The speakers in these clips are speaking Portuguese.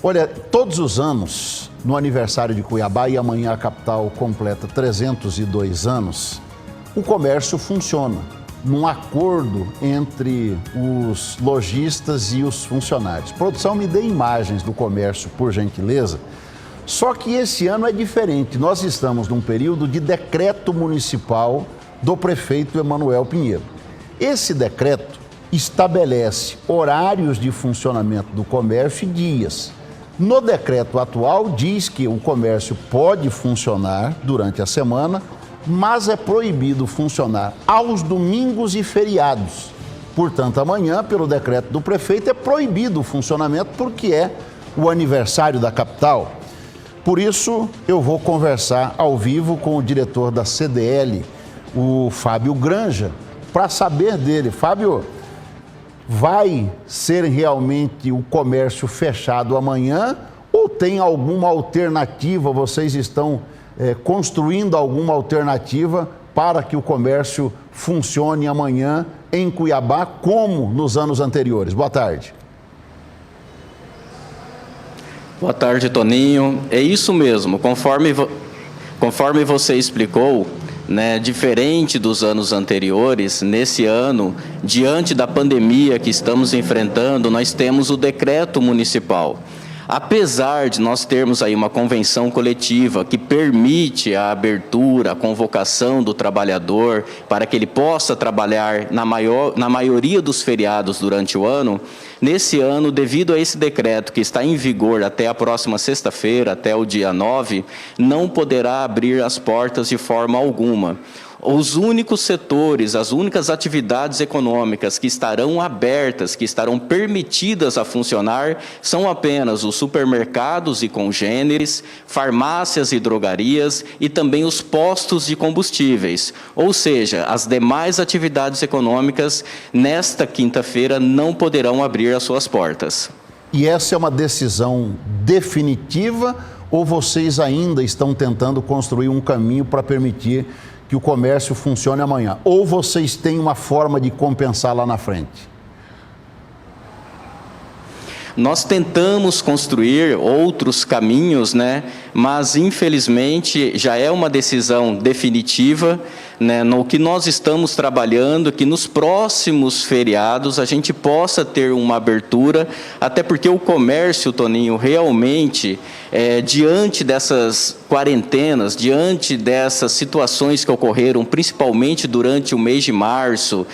Olha, todos os anos, no aniversário de Cuiabá, e amanhã a capital completa 302 anos, o comércio funciona num acordo entre os lojistas e os funcionários. Produção, me dê imagens do comércio, por gentileza. Só que esse ano é diferente. Nós estamos num período de decreto municipal do prefeito Emanuel Pinheiro. Esse decreto estabelece horários de funcionamento do comércio e dias. No decreto atual, diz que o comércio pode funcionar durante a semana, mas é proibido funcionar aos domingos e feriados. Portanto, amanhã, pelo decreto do prefeito, é proibido o funcionamento porque é o aniversário da capital. Por isso, eu vou conversar ao vivo com o diretor da CDL, o Fábio Granja, para saber dele. Fábio, vai ser realmente o comércio fechado amanhã ou tem alguma alternativa? Vocês estão construindo alguma alternativa para que o comércio funcione amanhã em Cuiabá, como nos anos anteriores? Boa tarde. Boa tarde, Toninho. É isso mesmo, conforme você explicou, né, diferente dos anos anteriores, nesse ano, diante da pandemia que estamos enfrentando, nós temos o decreto municipal. Apesar de nós termos aí uma convenção coletiva que permite a abertura, a convocação do trabalhador para que ele possa trabalhar na maioria dos feriados durante o ano, nesse ano, devido a esse decreto que está em vigor até a próxima sexta-feira, até o dia 9, não poderá abrir as portas de forma alguma. Os únicos setores, as únicas atividades econômicas que estarão abertas, que estarão permitidas a funcionar, são apenas os supermercados e congêneres, farmácias e drogarias e também os postos de combustíveis. Ou seja, as demais atividades econômicas, nesta quinta-feira, não poderão abrir as suas portas. E essa é uma decisão definitiva ou vocês ainda estão tentando construir um caminho para permitir que o comércio funcione amanhã? Ou vocês têm uma forma de compensar lá na frente? Nós tentamos construir outros caminhos, né? Mas, infelizmente, já é uma decisão definitiva, né? No que nós estamos trabalhando, que nos próximos feriados a gente possa ter uma abertura, até porque o comércio, Toninho, realmente, diante dessas quarentenas, diante dessas situações que ocorreram, principalmente durante o mês de março,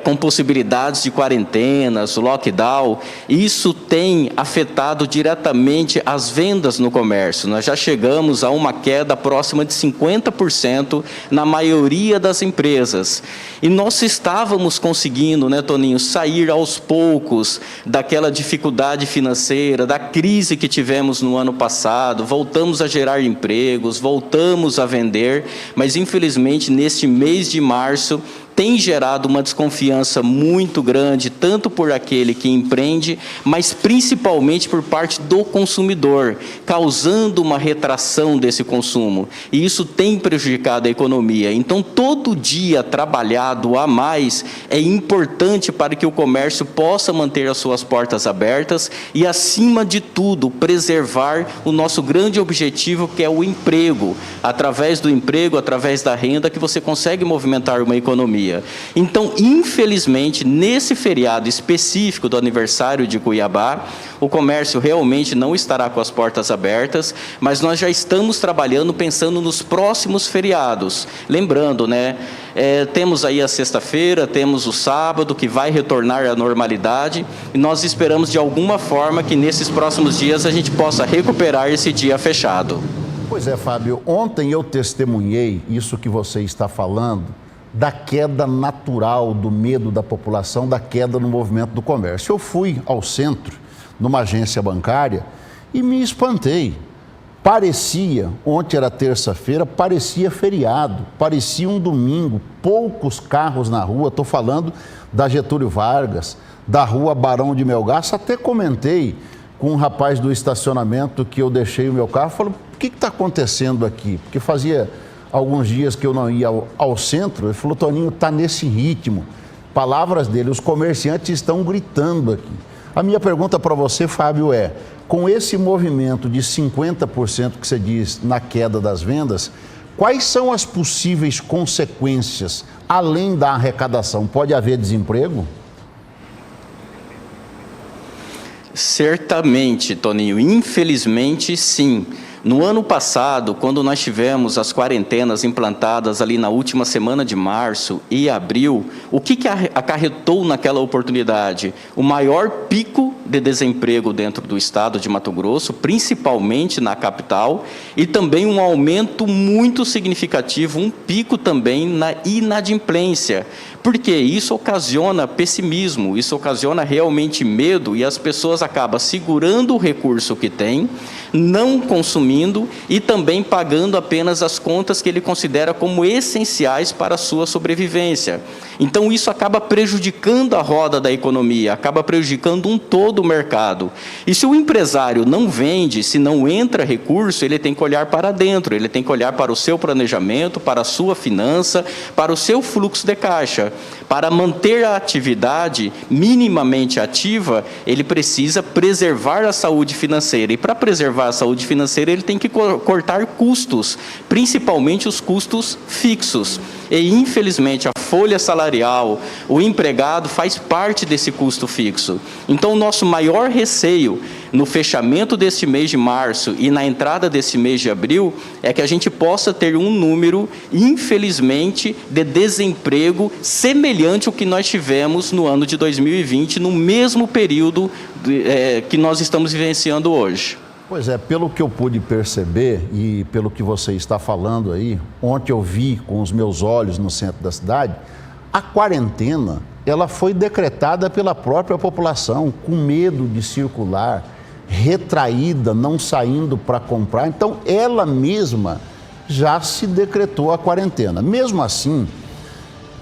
com possibilidades de quarentenas, lockdown, isso tem afetado diretamente as vendas no comércio. Nós já chegamos a uma queda próxima de 50% na maioria das empresas. E nós estávamos conseguindo, né, Toninho, sair aos poucos daquela dificuldade financeira, da crise que tivemos no ano passado, voltamos a gerar empregos, voltamos a vender, mas infelizmente neste mês de março tem gerado uma desconfiança muito grande, tanto por aquele que empreende, mas principalmente por parte do consumidor, causando uma retração desse consumo. E isso tem prejudicado a economia. Então, todo dia trabalhado a mais é importante para que o comércio possa manter as suas portas abertas e, acima de tudo, preservar o nosso grande objetivo, que é o emprego. Através do emprego, através da renda, que você consegue movimentar uma economia. Então, infelizmente, nesse feriado específico do aniversário de Cuiabá, o comércio realmente não estará com as portas abertas, mas nós já estamos trabalhando pensando nos próximos feriados. Lembrando, né, temos aí a sexta-feira, temos o sábado, que vai retornar à normalidade, e nós esperamos de alguma forma que nesses próximos dias a gente possa recuperar esse dia fechado. Pois é, Fábio, ontem eu testemunhei isso que você está falando, da queda natural do medo da população, da queda no movimento do comércio. Eu fui ao centro, numa agência bancária, e me espantei. Parecia, ontem era terça-feira, parecia feriado, parecia um domingo, poucos carros na rua. Estou falando da Getúlio Vargas, da rua Barão de Melgaço. Até comentei com um rapaz do estacionamento que eu deixei o meu carro, falou, o que está acontecendo aqui? Porque fazia alguns dias que eu não ia ao centro. Ele falou, Toninho, está nesse ritmo. Palavras dele, os comerciantes estão gritando aqui. A minha pergunta para você, Fábio, é, com esse movimento de 50% que você diz na queda das vendas, quais são as possíveis consequências, além da arrecadação? Pode haver desemprego? Certamente, Toninho, infelizmente sim. No ano passado, quando nós tivemos as quarentenas implantadas ali na última semana de março e abril, o que acarretou naquela oportunidade? O maior pico de desemprego dentro do estado de Mato Grosso, principalmente na capital, e também um aumento muito significativo, um pico também na inadimplência. Porque isso ocasiona pessimismo, isso ocasiona realmente medo e as pessoas acabam segurando o recurso que tem, não consumindo e também pagando apenas as contas que ele considera como essenciais para a sua sobrevivência. Então isso acaba prejudicando a roda da economia, acaba prejudicando um todo o mercado. E se o empresário não vende, se não entra recurso, ele tem que olhar para dentro, ele tem que olhar para o seu planejamento, para a sua finança, para o seu fluxo de caixa. Para manter a atividade minimamente ativa, ele precisa preservar a saúde financeira. E para preservar a saúde financeira, ele tem que cortar custos, principalmente os custos fixos. E, infelizmente, a folha salarial, o empregado faz parte desse custo fixo. Então, o nosso maior receio no fechamento deste mês de março e na entrada desse mês de abril é que a gente possa ter um número, infelizmente, de desemprego semelhante ao que nós tivemos no ano de 2020, no mesmo período que nós estamos vivenciando hoje. Pois é, pelo que eu pude perceber e pelo que você está falando aí, ontem eu vi com os meus olhos no centro da cidade, a quarentena, ela foi decretada pela própria população, com medo de circular, retraída, não saindo para comprar. Então, ela mesma já se decretou a quarentena. Mesmo assim,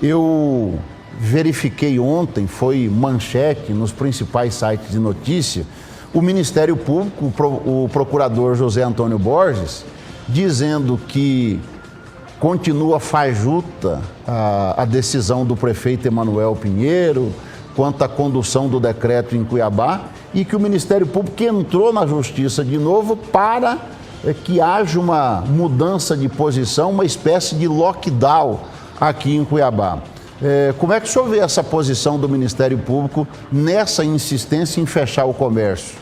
eu verifiquei ontem, foi manchete nos principais sites de notícia, o Ministério Público, o procurador José Antônio Borges, dizendo que continua fajuta a decisão do prefeito Emanuel Pinheiro quanto à condução do decreto em Cuiabá e que o Ministério Público entrou na Justiça de novo para que haja uma mudança de posição, uma espécie de lockdown aqui em Cuiabá. Como é que o senhor vê essa posição do Ministério Público nessa insistência em fechar o comércio?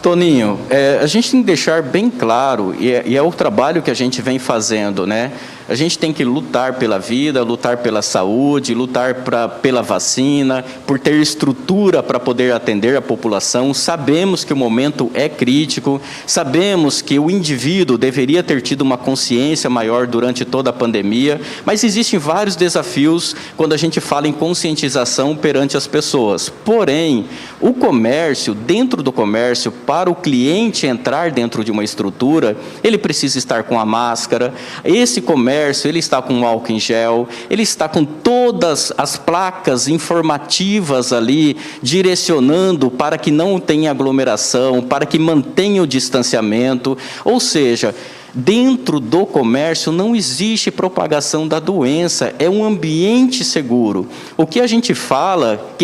Toninho, a gente tem que deixar bem claro, e é o trabalho que a gente vem fazendo, né? A gente tem que lutar pela vida, lutar pela saúde, lutar pela vacina, por ter estrutura para poder atender a população. Sabemos que o momento é crítico, sabemos que o indivíduo deveria ter tido uma consciência maior durante toda a pandemia, mas existem vários desafios quando a gente fala em conscientização perante as pessoas. Porém, o comércio, dentro do comércio, para o cliente entrar dentro de uma estrutura, ele precisa estar com a máscara, esse comércio ele está com álcool em gel, ele está com todas as placas informativas ali, direcionando para que não tenha aglomeração, para que mantenha o distanciamento, ou seja, dentro do comércio não existe propagação da doença, é um ambiente seguro. O que a gente fala,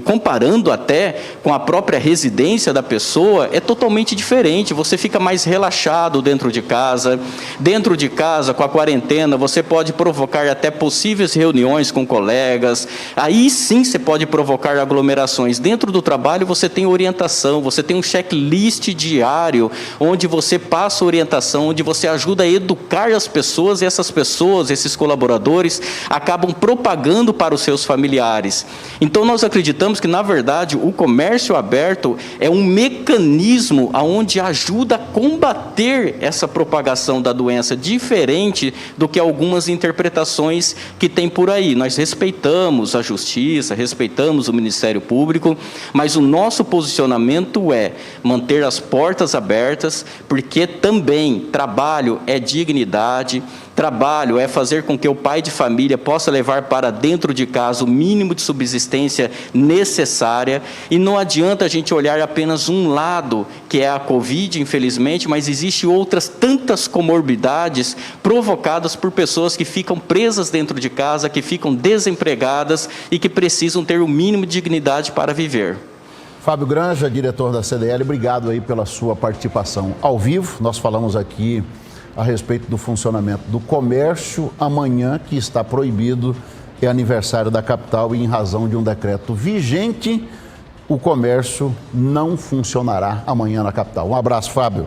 comparando até com a própria residência da pessoa, é totalmente diferente. Você fica mais relaxado dentro de casa. Dentro de casa, com a quarentena, você pode provocar até possíveis reuniões com colegas. Aí sim você pode provocar aglomerações. Dentro do trabalho você tem orientação, você tem um checklist diário, onde você passa orientação, onde você ajuda a educar as pessoas, e essas pessoas, esses colaboradores, acabam propagando para os seus familiares. Então, nós acreditamos que, na verdade, o comércio aberto é um mecanismo onde ajuda a combater essa propagação da doença, diferente do que algumas interpretações que tem por aí. Nós respeitamos a Justiça, respeitamos o Ministério Público, mas o nosso posicionamento é manter as portas abertas, porque também trabalho é dignidade, trabalho é fazer com que o pai de família possa levar para dentro de casa o mínimo de subsistência necessária, e não adianta a gente olhar apenas um lado, que é a Covid, infelizmente, mas existem outras tantas comorbidades provocadas por pessoas que ficam presas dentro de casa, que ficam desempregadas e que precisam ter o mínimo de dignidade para viver. Fábio Granja, diretor da CDL, obrigado aí pela sua participação ao vivo. Nós falamos aqui a respeito do funcionamento do comércio. Amanhã, que está proibido, é aniversário da capital e em razão de um decreto vigente, o comércio não funcionará amanhã na capital. Um abraço, Fábio.